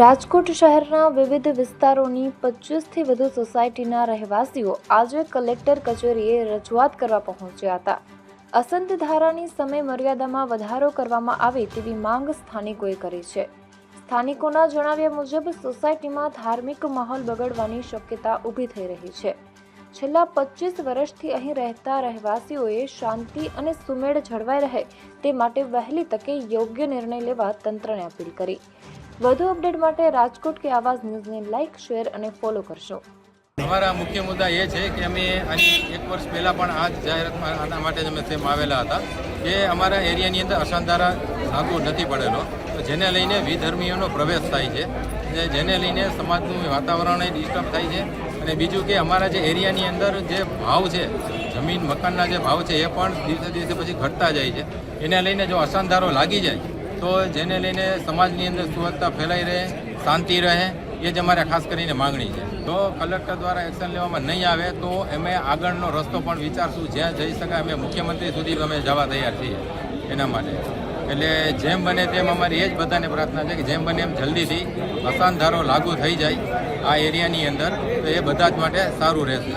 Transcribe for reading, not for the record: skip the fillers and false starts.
રાજકોટ શહેરના વિવિધ વિસ્તારોની 25થી વધુ સોસાયટીના રહેવાસીઓ આજે કલેક્ટર કચેરીએ રજૂઆત કરવા પહોંચ્યા હતા. અસંત ધારાની સમય મર્યાદામાં વધારો કરવામાં આવે તેવી માંગ સ્થાનિકોએ કરી છે. સ્થાનિકોના જણાવ્યા મુજબ સોસાયટીમાં ધાર્મિક માહોલ બગડવાની શક્યતા ઊભી થઈ રહી છે. છેલ્લા 25 વર્ષથી અહીં રહેતા રહેવાસીઓએ શાંતિ અને સુમેળ જળવાઈ રહે તે માટે વહેલી તકે યોગ્ય નિર્ણય લેવા તંત્રને અપીલ કરી. વધુ અપડેટ માટે રાજકોટ કે આવાજ ન્યૂઝને લાઇક, શેર અને ફોલો કરશો. અમારા મુખ્ય મુદ્દા એ છે કે અમે આની 1 વર્ષ પહેલાં પણ આ જાહેરાતમાં આના માટે જ અમે તેમ આવેલા હતા કે અમારા એરિયાની અંદર અશાંતધારા લાગુ નથી પડેલો, તો જેને લઈને વિધર્મીઓનો પ્રવેશ થાય છે, જેને લઈને સમાજનું વાતાવરણ ડિસ્ટર્બ થાય છે. અને બીજું કે અમારા જે એરિયાની અંદર જે ભાવ છે, જમીન મકાનના જે ભાવ છે એ પણ દિવસે દિવસે પછી ઘટતા જાય છે. એને લઈને જો અશાંતધારો લાગી જાય તો જેને લઈને સમાજની અંદર સુવધતા ફેલાઈ રહે, શાંતિ રહે, એ જ અમારે ખાસ કરીને માગણી છે. તો કલેક્ટર દ્વારા એક્શન લેવામાં નહીં આવે તો અમે આગળનો રસ્તો પણ વિચારશું, જ્યાં જઈ શકાય અમે મુખ્યમંત્રી સુધી અમે જવા તૈયાર છીએ એના માટે. એટલે જેમ બને તેમ અમારી એ જ બધાને પ્રાર્થના છે કે જેમ બને એમ જલ્દીથી અશાંતધારો લાગુ થઈ જાય આ એરિયાની અંદર, તો એ બધા જ માટે સારું રહેશે.